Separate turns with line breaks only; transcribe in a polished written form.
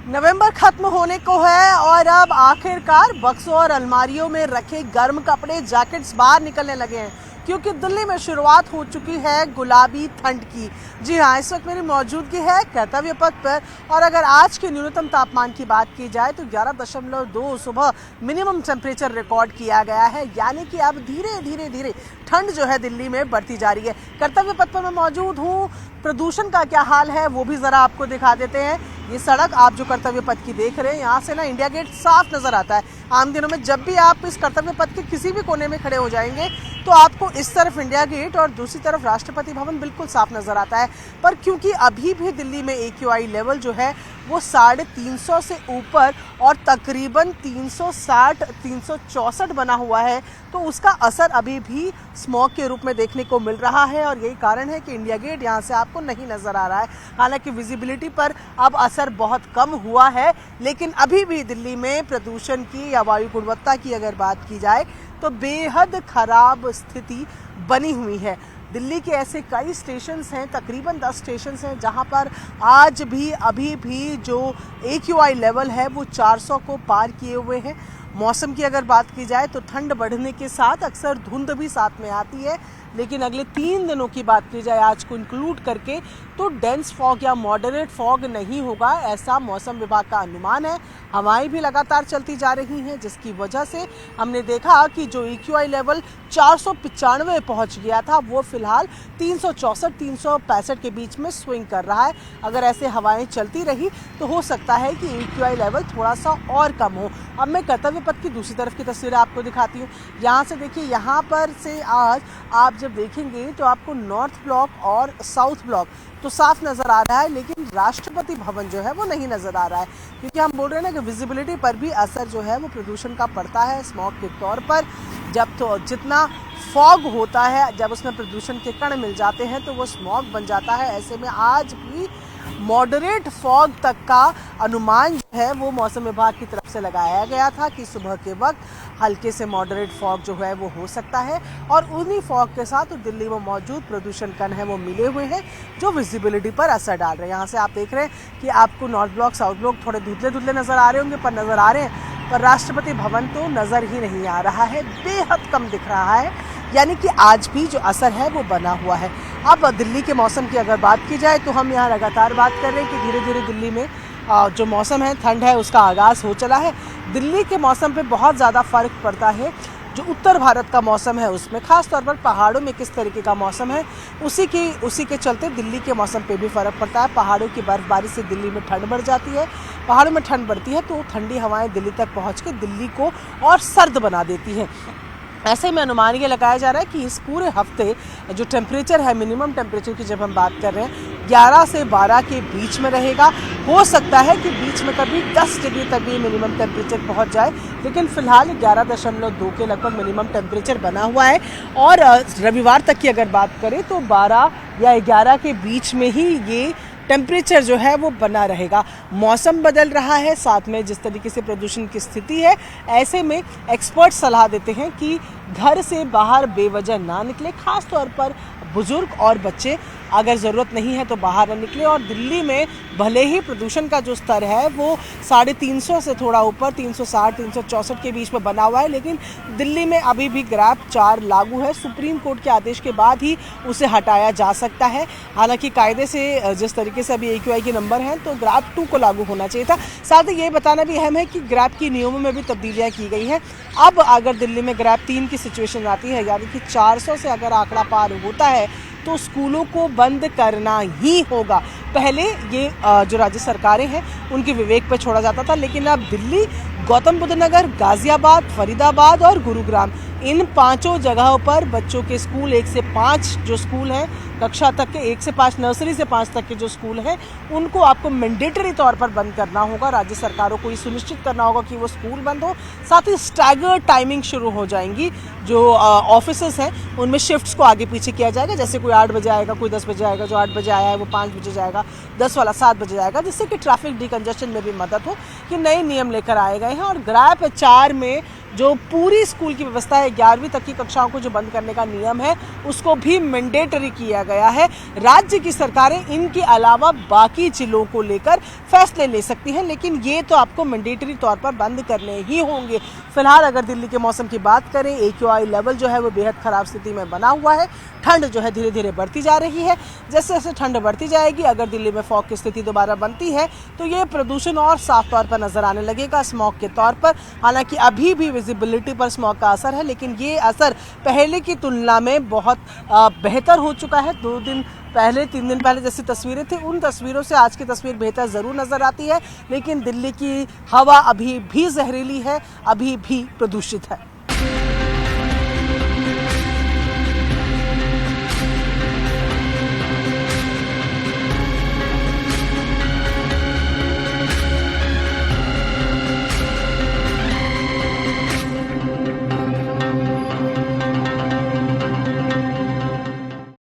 नवंबर खत्म होने को है और अब आखिरकार बक्सों और अलमारियों में रखे गर्म कपड़े जैकेट्स बाहर निकलने लगे हैं क्योंकि दिल्ली में शुरुआत हो चुकी है गुलाबी ठंड की। जी हाँ, इस वक्त मेरी मौजूदगी है कर्तव्य पथ पर और अगर आज के न्यूनतम तापमान की बात की जाए तो 11.2 सुबह मिनिमम टेम्परेचर रिकॉर्ड किया गया है, यानी कि अब धीरे धीरे धीरे ठंड जो है दिल्ली में बढ़ती जा रही है। कर्तव्य पथ पर मैं मौजूद हूँ, प्रदूषण का क्या हाल है वो भी ज़रा आपको दिखा देते हैं। ये सड़क आप जो कर्तव्य पथ की देख रहे हैं, यहाँ से ना इंडिया गेट साफ नज़र आता है। आम दिनों में जब भी आप इस कर्तव्य पथ के किसी भी कोने में खड़े हो जाएंगे तो आपको इस तरफ इंडिया गेट और दूसरी तरफ राष्ट्रपति भवन बिल्कुल साफ नज़र आता है। पर क्योंकि अभी भी दिल्ली में AQI लेवल जो है वो 350 से ऊपर और तकरीबन 360-364 बना हुआ है, तो उसका असर अभी भी स्मॉग के रूप में देखने को मिल रहा है और यही कारण है कि इंडिया गेट यहाँ से आपको नहीं नज़र आ रहा है। हालांकि विजिबिलिटी पर अब असर बहुत कम हुआ है, लेकिन अभी भी दिल्ली में प्रदूषण की या वायु गुणवत्ता की अगर बात की जाए तो बेहद खराब स्थिति बनी हुई है। दिल्ली के ऐसे कई स्टेशंस हैं, तकरीबन 10 स्टेशंस हैं जहां पर आज भी अभी भी जो AQI लेवल है वो 400 को पार किए हुए हैं। मौसम की अगर बात की जाए तो ठंड बढ़ने के साथ अक्सर धुंध भी साथ में आती है, लेकिन अगले 3 दिनों की बात की जाए आज को इंक्लूड करके तो डेंस फॉग या मॉडरेट फॉग नहीं होगा, ऐसा मौसम विभाग का अनुमान है। हवाएं भी लगातार चलती जा रही हैं, जिसकी वजह से हमने देखा कि जो AQI लेवल 495 पहुंच गया था वो फिलहाल 364-365 के बीच में स्विंग कर रहा है। अगर ऐसे हवाएं चलती रही तो हो सकता है कि AQI लेवल थोड़ा सा और कम हो। अब मैं कर्तव्य पथ की दूसरी तरफ की तस्वीरें आपको दिखाती हूँ। यहाँ से देखिए, यहाँ पर से आज आप जब देखेंगे तो आपको नॉर्थ ब्लॉक और साउथ ब्लॉक तो साफ नज़र आ रहा है, लेकिन राष्ट्रपति भवन जो है वो नहीं नज़र आ रहा है, क्योंकि हम बोल रहे हैं ना कि विजिबिलिटी पर भी असर जो है वो प्रदूषण का पड़ता है स्मॉग के तौर पर। जब तो जितना फॉग होता है, जब उसमें प्रदूषण के कण मिल जाते हैं तो वो स्मॉग बन जाता है। ऐसे में आज भी मॉडरेट फॉग तक का अनुमान जो है वो मौसम विभाग की तरफ से लगाया गया था कि सुबह के वक्त हल्के से मॉडरेट फॉग जो है वो हो सकता है और उन्हीं फॉग के साथ तो दिल्ली में मौजूद प्रदूषण कण है वो मिले हुए हैं जो विजिबिलिटी पर असर डाल रहे हैं। यहाँ से आप देख रहे हैं कि आपको नॉर्थ ब्लॉक साउथ ब्लॉक थोड़े धुंधले धुंधले नज़र आ रहे होंगे, पर नज़र आ रहे हैं, पर राष्ट्रपति भवन तो नज़र ही नहीं आ रहा है, बेहद कम दिख रहा है, यानी कि आज भी जो असर है वो बना हुआ है। अब दिल्ली के मौसम की अगर बात की जाए तो हम यहाँ लगातार बात कर रहे हैं कि धीरे धीरे दिल्ली में जो मौसम है, ठंड है, उसका आगाज़ हो चला है। दिल्ली के मौसम पे बहुत ज़्यादा फ़र्क पड़ता है जो उत्तर भारत का मौसम है उसमें, ख़ास तौर पर पहाड़ों में किस तरीके का मौसम है उसी के चलते दिल्ली के मौसम पे भी फ़र्क पड़ता है। पहाड़ों की बर्फबारी से दिल्ली में ठंड बढ़ जाती है, पहाड़ों में ठंड बढ़ती है तो ठंडी हवाएं दिल्ली तक पहुँच के दिल्ली को और सर्द बना देती हैं। ऐसे में अनुमान ये लगाया जा रहा है कि इस पूरे हफ्ते जो टेम्परेचर है, मिनिमम टेम्परेचर की जब हम बात कर रहे हैं 11 से 12 के बीच में रहेगा। हो सकता है कि बीच में कभी 10 डिग्री तक भी मिनिमम टेम्परेचर पहुंच जाए, लेकिन फिलहाल 11.2 के लगभग मिनिमम टेम्परेचर बना हुआ है। और रविवार तक की अगर बात करें तो 12 या 11 के बीच में ही ये टेम्परेचर जो है वो बना रहेगा। मौसम बदल रहा है, साथ में जिस तरीके से प्रदूषण की स्थिति है, ऐसे में एक्सपर्ट सलाह देते हैं कि घर से बाहर बेवजह ना निकले, खास तौर पर बुजुर्ग और बच्चे अगर ज़रूरत नहीं है तो बाहर न निकले। और दिल्ली में भले ही प्रदूषण का जो स्तर है वो 350 से थोड़ा ऊपर 360-364 के बीच में बना हुआ है, लेकिन दिल्ली में अभी भी ग्रैप 4 लागू है। सुप्रीम कोर्ट के आदेश के बाद ही उसे हटाया जा सकता है। हालांकि कायदे से जिस तरीके से अभी AQI के नंबर हैं तो ग्रैप 2 को लागू होना चाहिए था। साथ ही ये बताना भी अहम है कि ग्रैप की नियमों में भी तब्दीलियाँ की गई हैं। अब अगर दिल्ली में ग्रैप 3 की सिचुएशन आती है, यानी कि 400 से अगर आंकड़ा पार होता है तो स्कूलों को बंद करना ही होगा। पहले ये जो राज्य सरकारें हैं उनके विवेक पर छोड़ा जाता था, लेकिन अब दिल्ली, गौतम बुद्ध नगर, गाजियाबाद, फरीदाबाद और गुरुग्राम, इन 5 जगहों पर बच्चों के स्कूल 1 से 5 जो स्कूल हैं कक्षा तक के, 1 से 5 नर्सरी से 5 तक के जो स्कूल हैं उनको आपको मैंडेटरी तौर पर बंद करना होगा। राज्य सरकारों को ये सुनिश्चित करना होगा कि वो स्कूल बंद हो। साथ ही स्टैगर टाइमिंग शुरू हो जाएंगी, जो ऑफिसेस हैं उनमें शिफ्ट्स को आगे पीछे किया जाएगा। जैसे कोई 8 बजे आएगा, कोई 10 बजे आएगा, जो 8 बजे आया है वो 5 बजे जाएगा, 10 वाला 7 बजे जाएगा, जिससे कि ट्रैफिक डिकंजेशन में भी मदद हो। कि नए नियम लेकर आए गए हैं और ग्रैप 4 में जो पूरी स्कूल की व्यवस्था है, 11वीं तक की कक्षाओं को जो बंद करने का नियम है उसको भी मैंडेटरी किया गया है। राज्य की सरकारें इनके अलावा बाकी जिलों को लेकर फैसले ले सकती हैं, लेकिन ये तो आपको मैंडेटरी तौर पर बंद करने ही होंगे। फिलहाल अगर दिल्ली के मौसम की बात करें, AQI लेवल जो है वो बेहद खराब स्थिति में बना हुआ है। ठंड जो है धीरे धीरे बढ़ती जा रही है। जैसे जैसे ठंड बढ़ती जाएगी, अगर दिल्ली में फॉग की स्थिति दोबारा बनती है तो ये प्रदूषण और साफ तौर पर नजर आने लगेगा स्मॉग के तौर पर। हालांकि अभी भी विजिबिलिटी पर स्मॉग का असर है, लेकिन ये असर पहले की तुलना में बहुत बेहतर हो चुका है। 2 दिन पहले 3 दिन पहले जैसी तस्वीरें थी, उन तस्वीरों से आज की तस्वीर बेहतर ज़रूर नज़र आती है, लेकिन दिल्ली की हवा अभी भी जहरीली है, अभी भी प्रदूषित है।